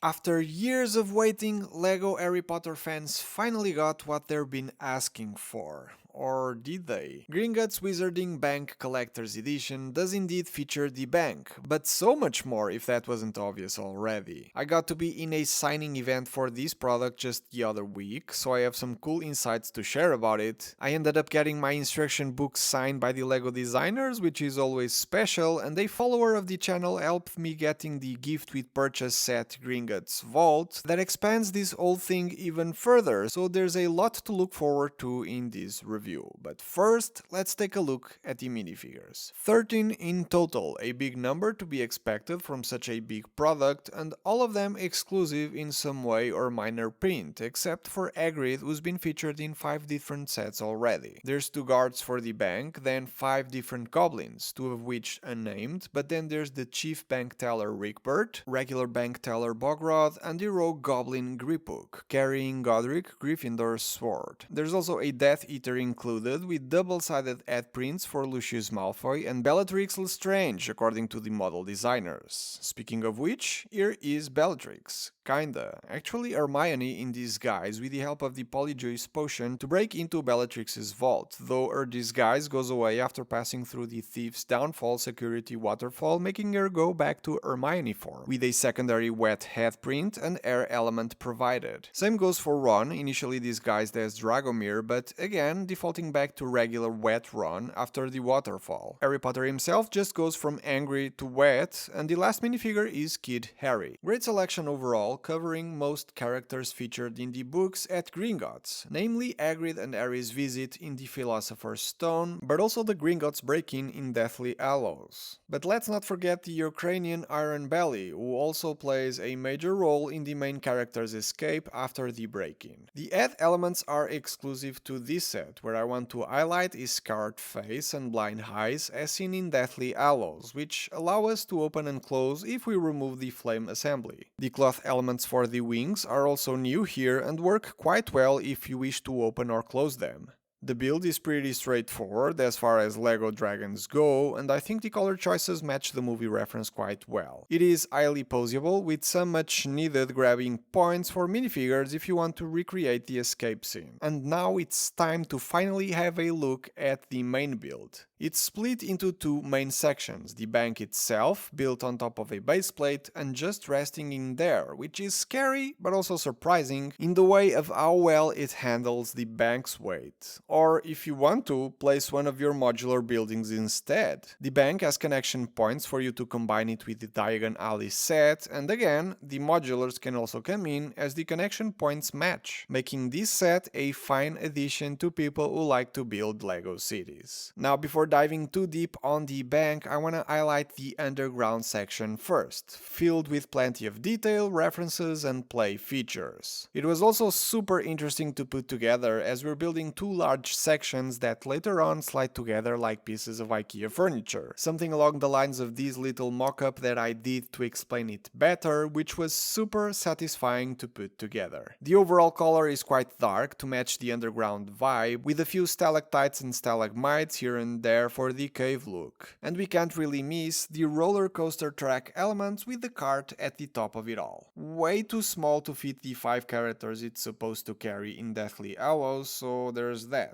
After years of waiting, LEGO Harry Potter fans finally got what they've been asking for. Or did they? Gringotts Wizarding Bank Collector's Edition does indeed feature the bank, but so much more if that wasn't obvious already. I got to be in a signing event for this product just the other week, so I have some cool insights to share about it. I ended up getting my instruction book signed by the LEGO designers, which is always special, and a follower of the channel helped me getting the gift with purchase set Gringotts Vault that expands this whole thing even further, so there's a lot to look forward to in this review. But first, let's take a look at the minifigures. 13 in total, a big number to be expected from such a big product, and all of them exclusive in some way or minor print, except for Hagrid, who's been featured in 5 different sets already. There's 2 guards for the bank, then 5 different goblins, 2 of which unnamed, but then there's the chief bank teller Rickbert, regular bank teller Bogrod, and the rogue goblin Griphook, carrying Godric Gryffindor's sword. There's also a Death Eater included, with double-sided head prints for Lucius Malfoy and Bellatrix Lestrange, according to the model designers. Speaking of which, here is Bellatrix. Kinda. Actually Hermione in disguise with the help of the Polyjuice potion to break into Bellatrix's vault, though her disguise goes away after passing through the Thief's Downfall security waterfall, making her go back to Hermione form, with a secondary wet head print and air element provided. Same goes for Ron, initially disguised as Dragomir, but again defaulting back to regular wet Ron after the waterfall. Harry Potter himself just goes from angry to wet, and the last minifigure is Kid Harry. Great selection overall, covering most characters featured in the books at Gringotts, namely Hagrid and Harry's visit in the Philosopher's Stone, but also the Gringotts break-in in Deathly Hallows. But let's not forget the Ukrainian Iron Belly, who also plays a major role in the main character's escape after the break-in. The head elements are exclusive to this set. Where I want to highlight is Scarred Face and Blind Eyes as seen in Deathly Hallows, which allow us to open and close if we remove the flame assembly. The cloth elements for the wings are also new here and work quite well if you wish to open or close them. The build is pretty straightforward as far as LEGO dragons go, and I think the color choices match the movie reference quite well. It is highly poseable, with some much needed grabbing points for minifigures if you want to recreate the escape scene. And now it's time to finally have a look at the main build. It's split into 2 main sections, the bank itself, built on top of a base plate and just resting in there, which is scary but also surprising in the way of how well it handles the bank's weight. Or if you want to, place one of your modular buildings instead. The bank has connection points for you to combine it with the Diagon Alley set, and again, the modulars can also come in as the connection points match, making this set a fine addition to people who like to build LEGO cities. Now, before diving too deep on the bank, I want to highlight the underground section first, filled with plenty of detail, references, and play features. It was also super interesting to put together as we're building 2 large sections that later on slide together like pieces of IKEA furniture. Something along the lines of this little mock-up that I did to explain it better, which was super satisfying to put together. The overall color is quite dark to match the underground vibe, with a few stalactites and stalagmites here and there for the cave look. And we can't really miss the roller coaster track elements with the cart at the top of it all. Way too small to fit the 5 characters it's supposed to carry in Deathly Hallows, so there's that.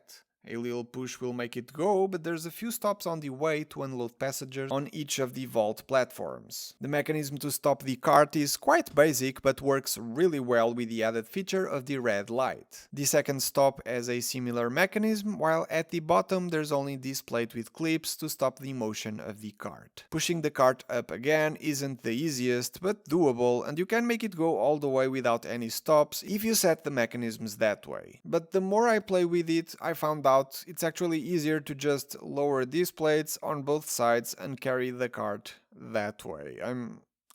A little push will make it go, but there's a few stops on the way to unload passengers on each of the vault platforms. The mechanism to stop the cart is quite basic, but works really well with the added feature of the red light. The second stop has a similar mechanism, while at the bottom there's only this plate with clips to stop the motion of the cart. Pushing the cart up again isn't the easiest, but doable, and you can make it go all the way without any stops if you set the mechanisms that way. But the more I play with it, I found out it's actually easier to just lower these plates on both sides and carry the cart that way.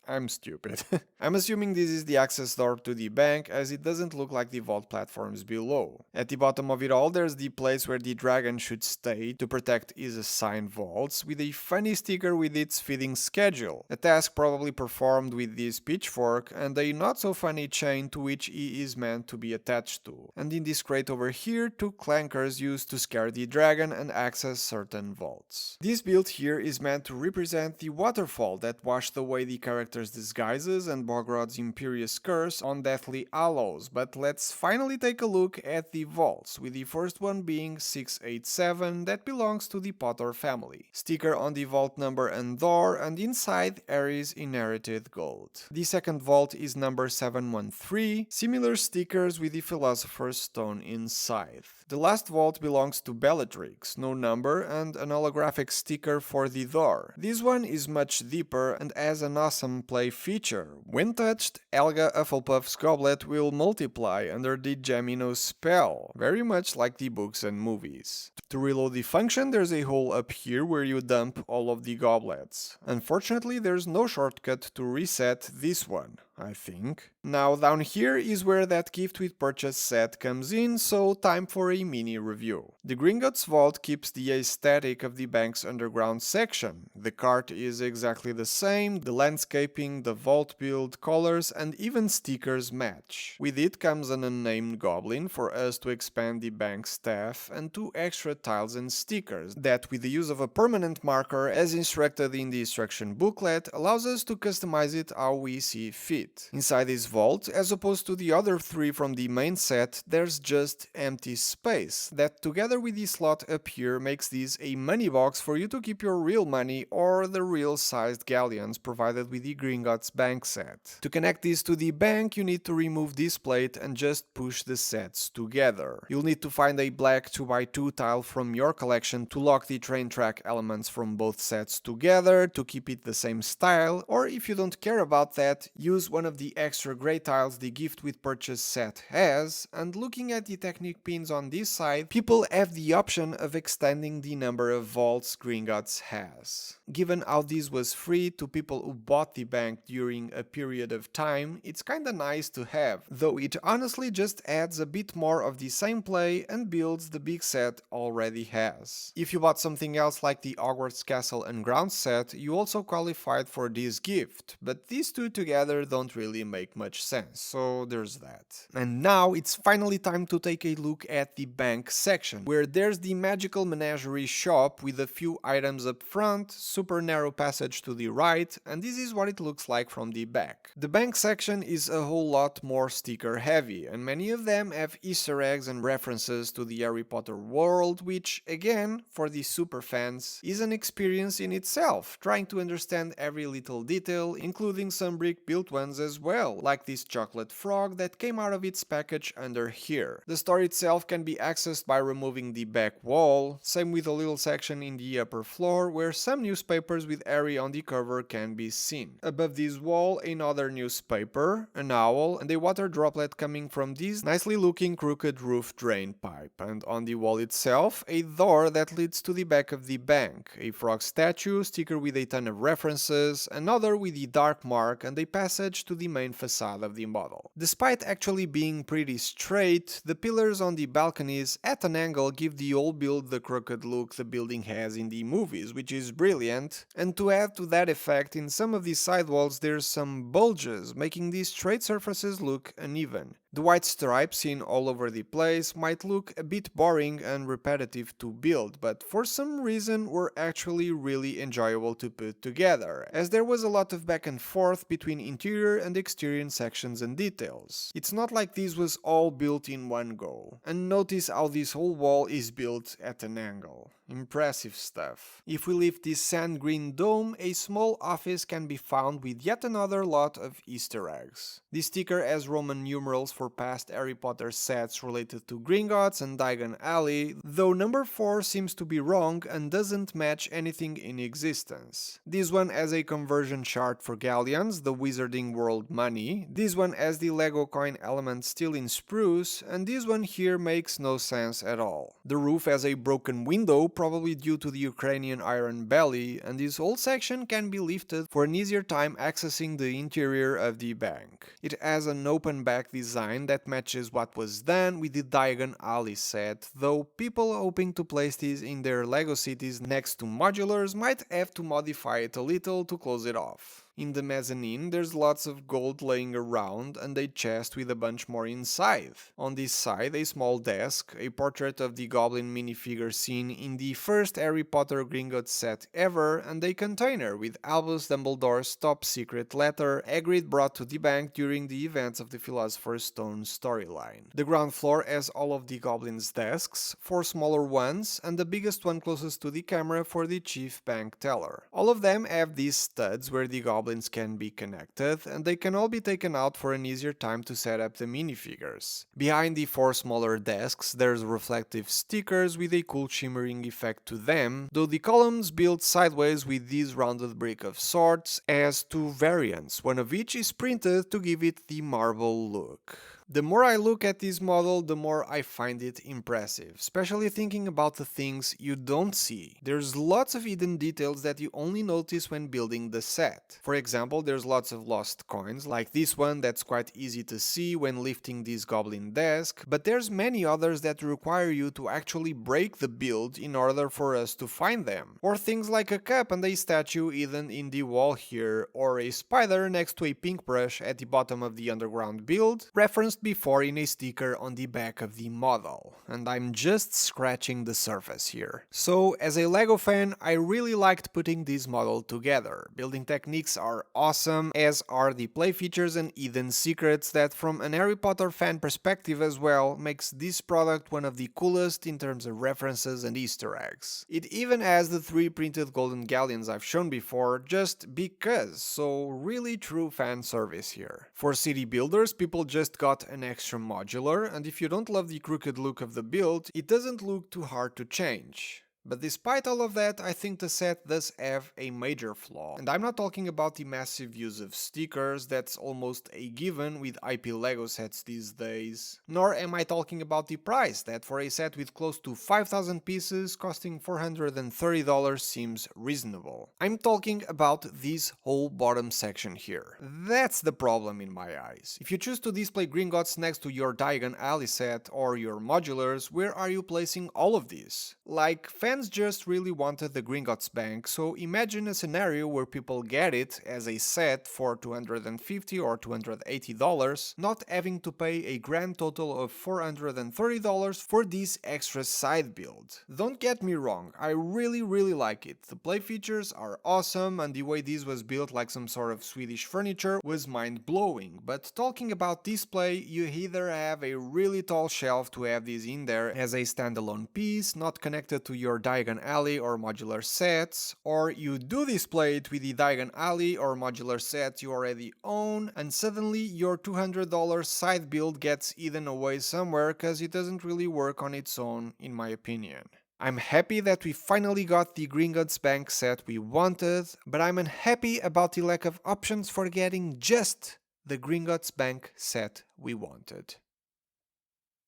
I'm stupid. I'm assuming this is the access door to the bank, as it doesn't look like the vault platforms below. At the bottom of it all, there's the place where the dragon should stay to protect his assigned vaults, with a funny sticker with its feeding schedule, a task probably performed with this pitchfork, and a not so funny chain to which he is meant to be attached to. And in this crate over here, 2 clankers used to scare the dragon and access certain vaults. This build here is meant to represent the waterfall that washed away the character collector's disguises and Bogrod's Imperious Curse on Deathly Hallows, but let's finally take a look at the vaults, with the first one being 687 that belongs to the Potter family. Sticker on the vault number and door, and inside Aerys Inherited Gold. The second vault is number 713, similar stickers with the Philosopher's Stone inside. The last vault belongs to Bellatrix, no number and an holographic sticker for the door. This one is much deeper and has an awesome play feature. When touched, Helga Hufflepuff's goblet will multiply under the Gemino spell, very much like the books and movies. To reload the function, there's a hole up here where you dump all of the goblets. Unfortunately, there's no shortcut to reset this one, I think. Now down here is where that gift with purchase set comes in, so time for a mini review. The Gringotts vault keeps the aesthetic of the bank's underground section. The cart is exactly the same, the landscaping, the vault build, colors and even stickers match. With it comes an unnamed goblin for us to expand the bank staff and 2 extra tiles and stickers that, with the use of a permanent marker as instructed in the instruction booklet, allows us to customize it how we see fit. Inside this vault, as opposed to the other 3 from the main set, there's just empty space, that together with the slot up here makes this a money box for you to keep your real money or the real sized galleons provided with the Gringotts bank set. To connect this to the bank, you need to remove this plate and just push the sets together. You'll need to find a black 2x2 tile from your collection to lock the train track elements from both sets together to keep it the same style, or if you don't care about that, use one of the extra grey tiles the gift with purchase set has, and looking at the Technic pins on this side, people have the option of extending the number of vaults Gringotts has. Given how this was free to people who bought the bank during a period of time, it's kinda nice to have, though it honestly just adds a bit more of the same play and builds the big set already has. If you bought something else like the Hogwarts Castle and Grounds set, you also qualified for this gift, but these two together don't really make much sense, so there's that. And now it's finally time to take a look at the bank section, where there's the magical menagerie shop with a few items up front, super narrow passage to the right, and this is what it looks like from the back. The bank section is a whole lot more sticker heavy, and many of them have Easter eggs and references to the Harry Potter world, which, again, for the super fans, is an experience in itself, trying to understand every little detail, including some brick-built ones as well, like this chocolate frog that came out of its package under here. The store itself can be accessed by removing the back wall, same with a little section in the upper floor where some newspapers with Harry on the cover can be seen. Above this wall, another newspaper, an owl, and a water droplet coming from this nicely looking crooked roof drain pipe, and on the wall itself, a door that leads to the back of the bank, a frog statue, sticker with a ton of references, another with the dark mark, and a passage to the main facade of the model. Despite actually being pretty straight, the pillars on the balconies at an angle give the whole build the crooked look the building has in the movies, which is brilliant, and to add to that effect, in some of these sidewalls there's some bulges, making these straight surfaces look uneven. The white stripes seen all over the place might look a bit boring and repetitive to build, but for some reason were actually really enjoyable to put together, as there was a lot of back and forth between interior and exterior sections and details. It's not like this was all built in one go. And notice how this whole wall is built at an angle. Impressive stuff. If we lift this sand green dome, a small office can be found with yet another lot of Easter eggs. This sticker has Roman numerals for past Harry Potter sets related to Gringotts and Diagon Alley, though number 4 seems to be wrong and doesn't match anything in existence. This one has a conversion chart for galleons, the Wizarding World money, this one has the Lego coin element still in spruce, and this one here makes no sense at all. The roof has a broken window, probably due to the Ukrainian Iron Belly, and this whole section can be lifted for an easier time accessing the interior of the bank. It has an open back design that matches what was done with the Diagon Alley set, though people hoping to place these in their Lego cities next to modulars might have to modify it a little to close it off. In the mezzanine, there's lots of gold laying around and a chest with a bunch more inside. On this side, a small desk, a portrait of the goblin minifigure seen in the first Harry Potter Gringotts set ever, and a container with Albus Dumbledore's top secret letter Hagrid brought to the bank during the events of the Philosopher's Stone storyline. The ground floor has all of the goblins' desks, 4 smaller ones, and the biggest one closest to the camera for the chief bank teller. All of them have these studs where the goblins can be connected, and they can all be taken out for an easier time to set up the minifigures. Behind the 4 smaller desks, there's reflective stickers with a cool shimmering effect to them, though the columns built sideways with this rounded brick of sorts has 2 variants, one of each is printed to give it the marble look. The more I look at this model, the more I find it impressive, especially thinking about the things you don't see. There's lots of hidden details that you only notice when building the set. For example, there's lots of lost coins, like this one that's quite easy to see when lifting this goblin desk, but there's many others that require you to actually break the build in order for us to find them. Or things like a cup and a statue hidden in the wall here, or a spider next to a pink brush at the bottom of the underground build, referenced before in a sticker on the back of the model, and I'm just scratching the surface here. So, as a LEGO fan, I really liked putting this model together. Building techniques are awesome, as are the play features and hidden secrets that, from an Harry Potter fan perspective as well, makes this product one of the coolest in terms of references and Easter eggs. It even has the 3 printed golden galleons I've shown before, just because, so really true fan service here. For city builders, people just got an extra modular, and if you don't love the crooked look of the build, it doesn't look too hard to change. But despite all of that, I think the set does have a major flaw. And I'm not talking about the massive use of stickers, that's almost a given with IP LEGO sets these days. Nor am I talking about the price, that for a set with close to 5,000 pieces costing $430 seems reasonable. I'm talking about this whole bottom section here. That's the problem in my eyes. If you choose to display Gringotts next to your Diagon Alley set or your modulars, where are you placing all of these? Like, fans just really wanted the Gringotts Bank, so imagine a scenario where people get it as a set for $250 or $280, not having to pay a grand total of $430 for this extra side build. Don't get me wrong, I really like it. The play features are awesome, and the way this was built like some sort of Swedish furniture was mind-blowing, but talking about display, you either have a really tall shelf to have this in there as a standalone piece, not connected to your Diagon Alley or modular sets, or you do display it with the Diagon Alley or modular sets you already own, and suddenly your $200 side build gets hidden away somewhere cause it doesn't really work on its own, in my opinion. I'm happy that we finally got the Gringotts Bank set we wanted, but I'm unhappy about the lack of options for getting just the Gringotts Bank set we wanted.